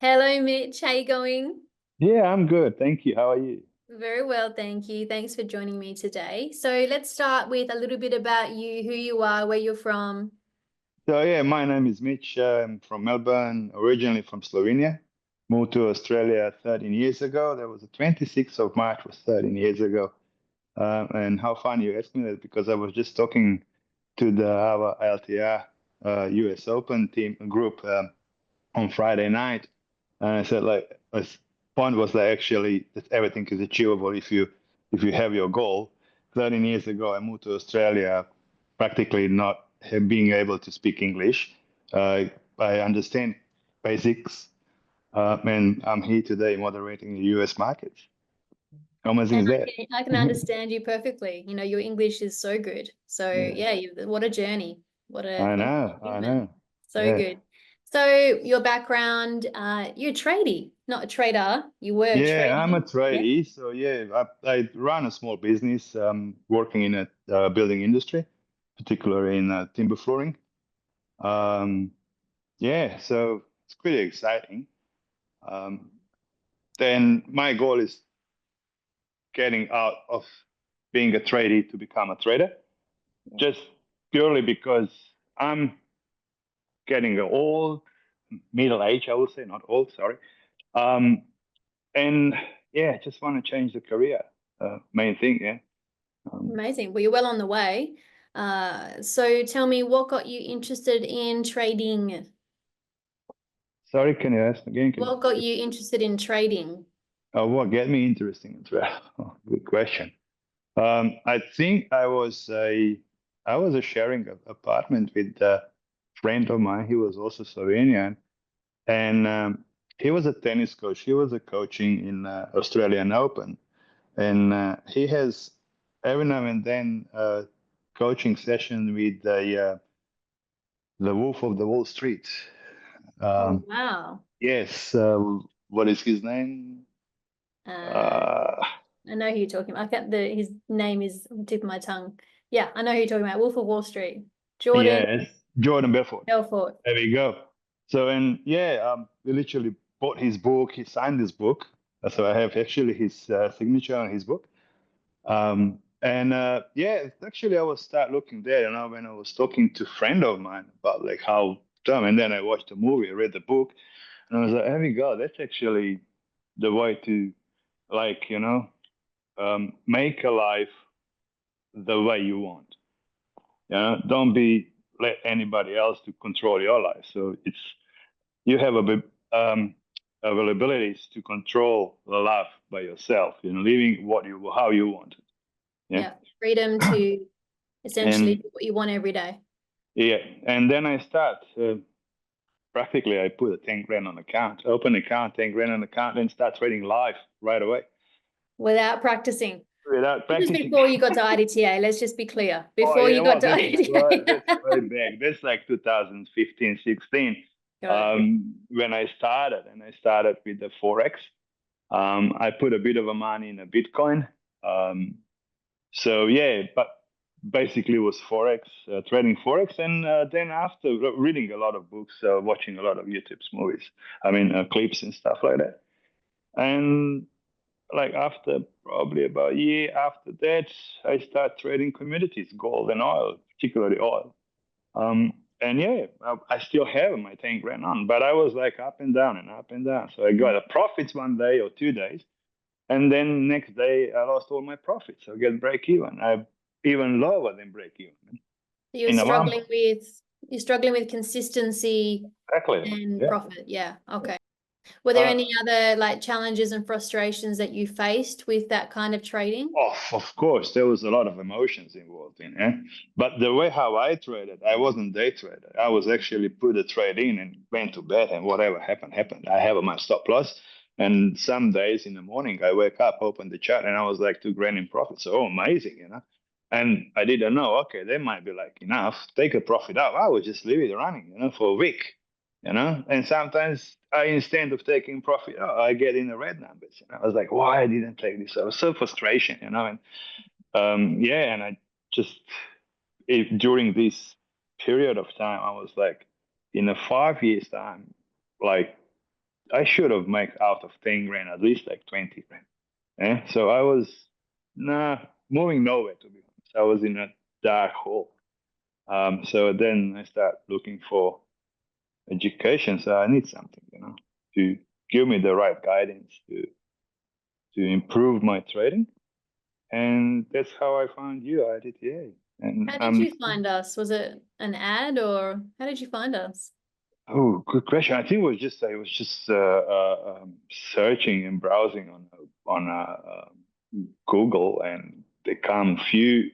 Hello, Mitch. How you going? Yeah, I'm good. Thank you. How are you? Very well, thank you. Thanks for joining me today. So let's start with a little bit about you, who you are, where you're from. So yeah, my name is Mitch. I'm from Melbourne, originally from Slovenia. Moved to Australia 13 years ago. That was the 26th of March, was 13 years ago. And how funny you asked me that because I was just talking to our IDTA US Open team group on Friday night, and I said like, my point was that actually that everything is achievable if you have your goal. 13 years ago, I moved to Australia, practically not being able to speak English. I understand basics, and I'm here today moderating the US market. How amazing And is that? I can understand you perfectly. You know, your English is so good. So Yeah, yeah, what a journey. What I an know, I achievement. know. So Yeah. good. So your background, you're a tradie, not a trader. You were a Yeah, I'm a tradie. Yeah. tradie, so yeah, I run a small business, working in a building industry, particularly in timber flooring. Um, yeah, so it's pretty exciting. Um, then my goal is getting out of being a tradie to become a trader, just purely because I'm getting old, middle age, I would say, not old, sorry. Um, and yeah, just want to change the career, main thing, yeah. Um, Amazing. Well, you're well on the way. So tell me, what got you interested in trading? Sorry, can you ask again? Can What got you? you interested in trading? What get me interesting in travel? Good question. I think I was a sharing apartment with a friend of mine. He was also Slovenian, and he was a tennis coach. He was a coaching in Australian Open, and he has every now and then coaching session with the Wolf of the Wall Street. Oh, Um, wow. yes, what is his name? Uh, Uh, I know who you're talking about. I kept his name is on the tip of my tongue. Yeah, I know who you're talking about. Wolf of Wall Street. Jordan yes, Jordan Belfort. Belfort. There we go. So, and yeah, we literally bought his book. He signed his book. So I have actually his signature on his book. And yeah, actually I was start looking there, when I was talking to a friend of mine about like how dumb, and then I watched the movie, I read the book, and I was like, there we go. That's actually the way to like, make a life the way you want. Don't be let anybody else to control your life. So you have a bit availabilities to control the life by yourself, living how you want it. Yeah. Yeah, freedom to essentially And do what you want every day yeah, and then I start practically I put a 10 grand on account, open account, 10 grand on account, and start trading live right away without practicing. without Just practicing. before you got to IDTA, let's just be clear. Oh Before yeah, you got well to that's IDTA. way back. That's like 2015, 16. Got it. When I started, and I started with the forex. I put a bit of a money in a Bitcoin. Um, so yeah, but basically it was forex, trading forex, and then after reading a lot of books, watching a lot of YouTube's movies, I mean clips and stuff like that, and like after probably about a year after that, I start trading commodities, gold and oil, particularly oil. And yeah, I still have my 10 grand on, but I was like up and down and up and down. So I got a profits one day or 2 days, and then next day I lost all my profits. So I get break even. I even lower than break even You're in a month. struggling with consistency Exactly. and Yeah. profit. Yeah. Okay. Were there Uh, any other like challenges and frustrations that you faced with that kind of trading? of course, there was a lot of emotions involved in it. But the way how I traded, I wasn't day trader. I was actually put a trade in and went to bed, and whatever happened, happened. I have my stop loss. And some days in the morning, I wake up, open the chart, and I was like 2 grand in profit. So amazing. And I didn't know, okay, they might be like enough, take a profit out. I would just leave it running, for a week. And sometimes instead of taking profit, I get in the red numbers. I was like, why I didn't take this? I was so frustration, and yeah, and I just during this period of time, I was like, in a 5 years time, like I should have made out of 10 grand at least like 20 grand. Yeah. So I was moving nowhere, to be honest. I was in a dark hole. So then I start looking for education. So I need something, to give me the right guidance to improve my trading. And that's how I found you, IDTA. And How did you find us? Was it an ad, or how did you find us? oh, good question. I was just searching and browsing on Google, and there come few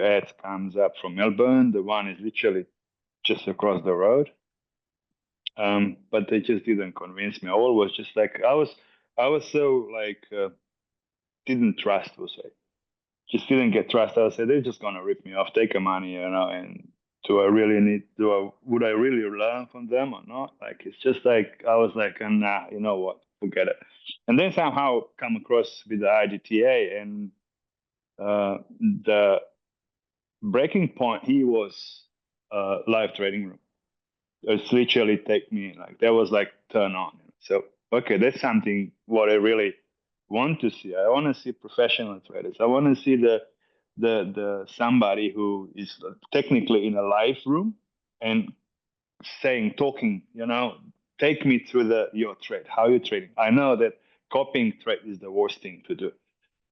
ads comes up from Melbourne. The one is literally just across the road. But they just didn't convince me. All was just like I was so like didn't trust, we'll say. Just didn't get trust. I said they're just gonna rip me off, take the money, and would I really learn from them or not? Like it's just like I was like, nah, you know what, forget it. And then somehow come across with the IDTA, and the breaking point he was live trading room. It's literally take me like that was like turn on. So okay, that's something what I really want to see. I want to see professional traders. I want to see the somebody who is technically in a live room and talking. Take me through your trade. How you trading? I know that copying trade is the worst thing to do.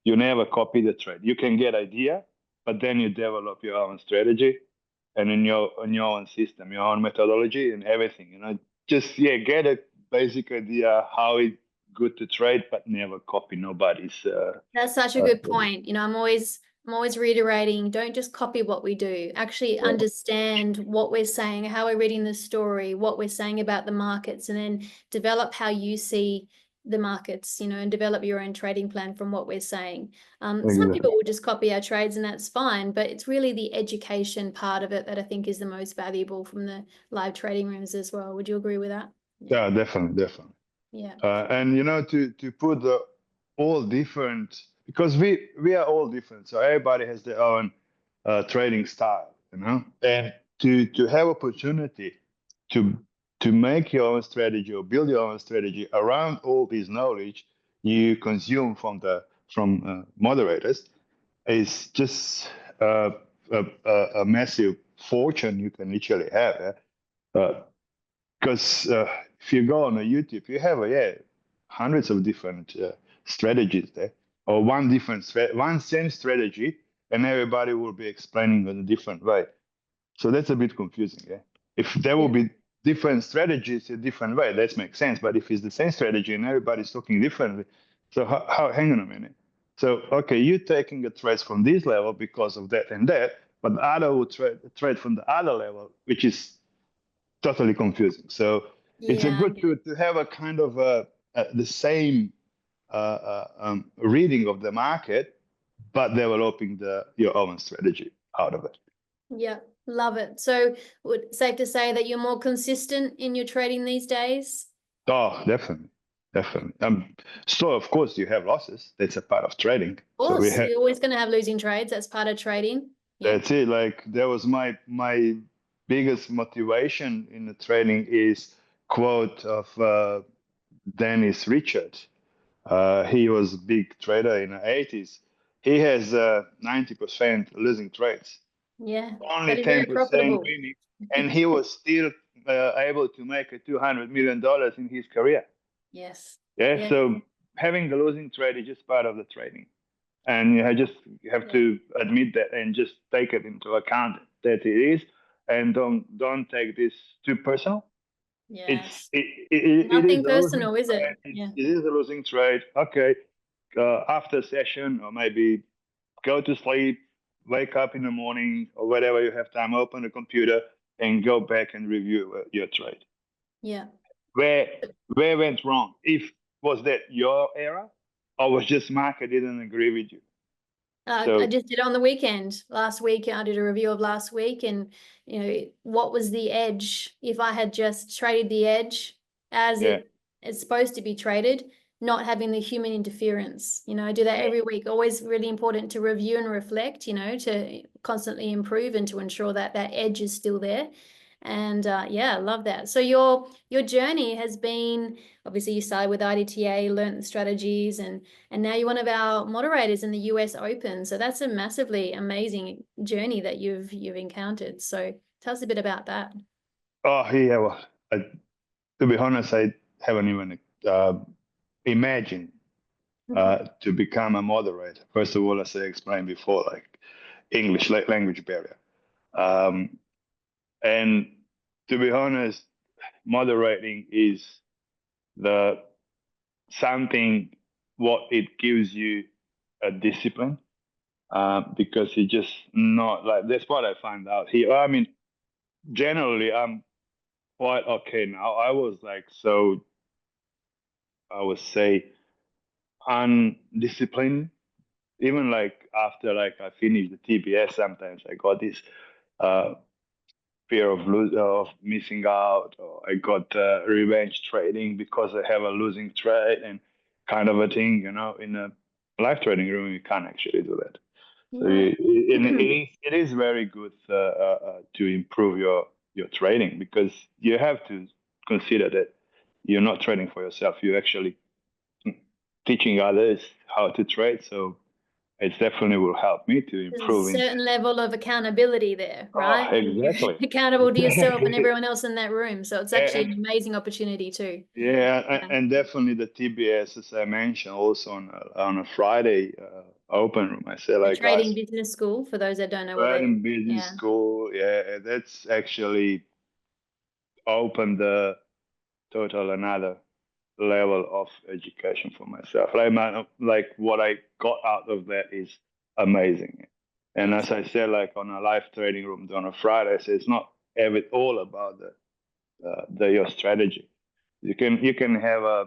You never copy the trade. You can get idea, but then you develop your own strategy and in your own system, your own methodology and everything. Just get a basic idea how it's good to trade, but never copy nobody's. That's such a good point. I'm always reiterating, don't just copy what we do. Actually Yeah, understand what we're saying, how we're reading the story, what we're saying about the markets, and then develop how you see the markets, and develop your own trading plan from what we're saying. Some exactly. people will just copy our trades and that's fine, but it's really the education part of it that I think is the most valuable from the live trading rooms as well. Would you agree with that? Yeah, definitely, definitely. Yeah. And to put the all different, because we are all different, so everybody has their own trading style, and to have opportunity to to make your own strategy or build your own strategy around all this knowledge you consume from moderators is just a massive fortune you can literally have. Because if you go on YouTube, you have hundreds of different strategies there, or one same strategy, and everybody will be explaining in a different way. So that's a bit confusing. Yeah, if there will Yeah. be different strategies a different way, that makes sense. But if it's the same strategy and everybody's talking differently, so hang on a minute. So okay, you're taking a trade from this level because of that and that, but the other will trade from the other level, which is totally confusing. So it's a Yeah. good to have a kind of the same reading of the market, but developing your own strategy out of it. Yeah, love it. So, safe to say that you're more consistent in your trading these days? Oh, definitely, definitely. So of course you have losses. That's a part of trading. Of So we course, have you're always going to have losing trades. That's part of trading. Yeah. that's it. Like that was my biggest motivation in the trading is quote of Dennis Richard. He was a big trader in the 80s. He has 90% losing trades, Yeah. only That is very 10% profitable. winning, and he was still able to make a $200 million in his career. Yes. Yeah, Yeah. so having the losing trade is just part of the trading, and you have Yeah. to admit that and just take it into account that it is, and don't take this too personal. Yes. It is Nothing a losing personal, is trade. it? Yeah. It is a losing trade. Okay, after session or maybe go to sleep, wake up in the morning or whatever you have time, open the computer and go back and review your trade. Yeah. Where where went wrong? If was that your error or was just market didn't agree with you? I So just did it on the weekend. Last week, I did a review of last week, and what was the edge? If I had just traded the edge as yeah, it's supposed to be traded, not having the human interference. I do that yeah, every week. Always really important to review and reflect. To constantly improve and to ensure that that edge is still there. And yeah, I love that. So your journey has been, obviously you started with IDTA, learned the strategies, and now you're one of our moderators in the US Open. So that's a massively amazing journey that you've encountered. So tell us a bit about that. Oh yeah, well, to be honest, I haven't even imagined to become a moderator. First of all, as I explained before, like English language barrier. And to be honest, moderating is the something what it gives you a discipline, because it's just not like that's what I find out here. I mean, generally, I'm quite okay now. I was like so, I would say, undisciplined. Even like after like I finished the TBS, sometimes I got this uh, fear of missing out, or I got revenge trading because I have a losing trade and kind of a thing. In a live trading room, you can't actually do that. So Yeah. it is very good to improve your trading, because you have to consider that you're not trading for yourself. You're actually teaching others how to trade. So it definitely will help me to There's a improve in certain that. level of accountability there, Oh, right? You're exactly. accountable to yourself and everyone else in that room. So it's actually And an amazing opportunity too. yeah, Yeah. and definitely the TBS, as I mentioned, also on a Friday open room. I say The like, trading guys, business school, for those that don't know what trading business yeah. school, yeah, that's actually opened the total another level of education for myself. Like what I got out of that is amazing. And Yes. as I said, like on a live trading room on a Friday, I say it's not all about your strategy. You can have a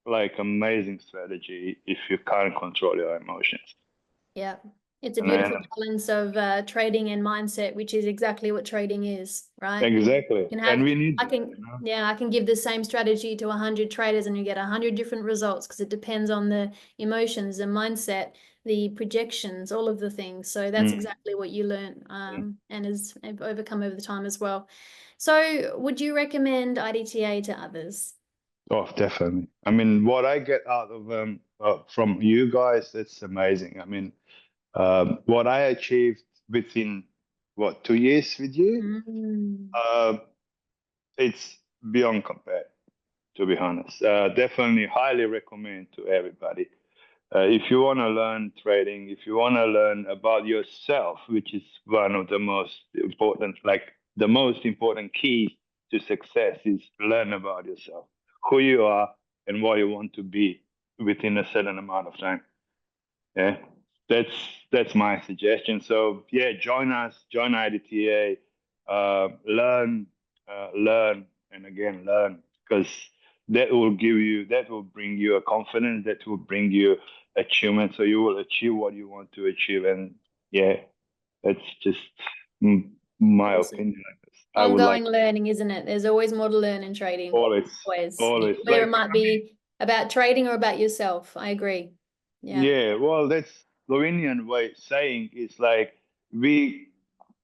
like amazing strategy if you can't control your emotions. Yeah. It's a And then beautiful balance of trading and mindset, which is exactly what trading is, right? exactly, Can and have, we need I that, can, yeah, I can give the same strategy to 100 traders and you get 100 different results because it depends on the emotions, the mindset, the projections, all of the things. So that's Mm, exactly what you learn mm. and has overcome over the time as well. So would you recommend IDTA to others? Oh, definitely. I mean, what I get out of from you guys, that's amazing. I mean, what I achieved within what 2 years with you, Mm. uh, it's beyond compare. To be honest, definitely highly recommend to everybody. If you want to learn trading, if you want to learn about yourself, which is one of the most important, like the most important keys to success, is learn about yourself, who you are, and what you want to be within a certain amount of time. Yeah, that's my suggestion. So yeah, join us, join IDTA, learn, and again learn, because that will bring you a confidence, that will bring you achievement. So you will achieve what you want to achieve, and yeah, that's just my Awesome. opinion. I guess. I would Ongoing like learning, isn't it? There's always more to learn in trading. always, Always. always Whether it like might be about trading or about yourself. I agree. Yeah. yeah, well, that's Slovenian way saying it's like we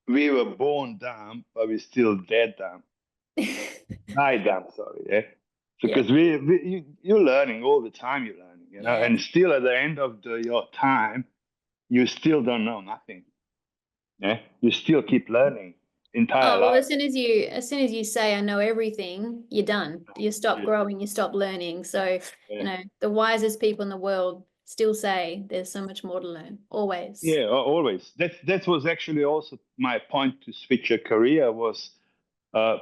we were born dumb, but we're still dead dumb. Die dumb, sorry, yeah. Yeah. Because you're learning all the time, you're learning, and Yes. still at the end of your time, you still don't know nothing. Yeah, you still keep learning entire Oh, well, life. as soon as you say I know everything, you're done. You stop Yeah, growing, you stop learning. So, yeah. the wisest people in the world still say there's so much more to learn. Always. Yeah, always. That was actually also my point to switch a career was uh,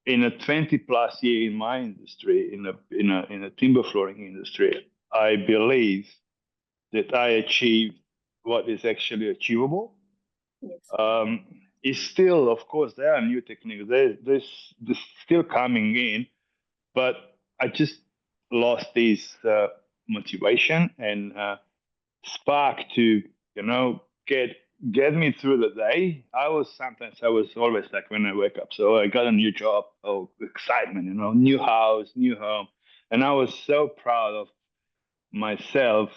in a 20 plus year in my industry, in a timber flooring industry. I believe that I achieved what is actually achievable. Yes. Is still, of course, there are new techniques. There's still coming in, but I just lost this motivation and spark to get me through the day. I was always like when I wake up, so I got a new job, oh excitement, new house, new home, and I was so proud of myself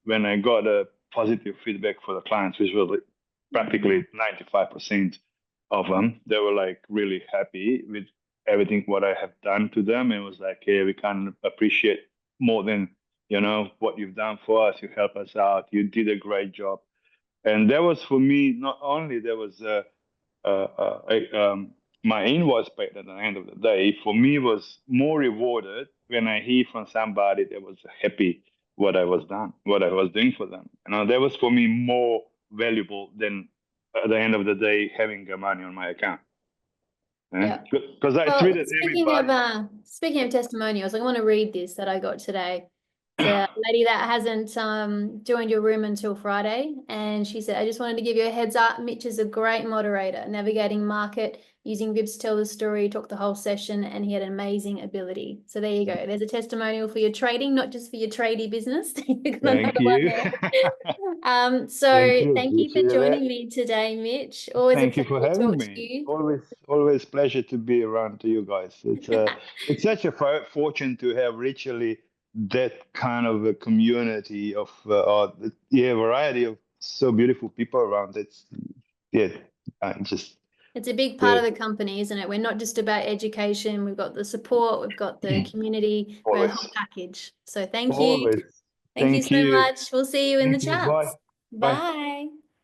when I got a positive feedback for the clients, which was like Mm. practically 95%. of them. They were like really happy with everything what I have done to them. It was like, hey, we can appreciate more than what you've done for us. You help us out. You did a great job. And that was for me. Not only there was my invoice paid at the end of the day. For me, was more rewarded when I hear from somebody that was happy what I was doing for them. That was for me more valuable than at the end of the day having the money on my account. Yeah. Because I Well, treated everybody. speaking of testimonials, I want to read this that I got today. It's a lady that hasn't joined your room until Friday, and she said, "I just wanted to give you a heads up. Mitch is a great moderator, navigating market, using VIPs to tell the story, talked the whole session, and he had amazing ability." So there you go. There's a testimonial for your trading, not just for your tradie business. You got Thank another one you. there. Thank So you. thank you for Appreciate joining that. me today, Mitch. Always a Thank you pleasure for to having talk to me. you. Always pleasure to be around to you guys. It's such a fortune to have literally that kind of a community of variety of so beautiful people around. Yeah, I just It's a big part yeah, of the company, isn't it? We're not just about education. We've got the support, we've got the community, we're a always whole package. So thank you. always. Thank you Thank so you. much. We'll see you in the Thank you. Bye. chats. Bye. Bye.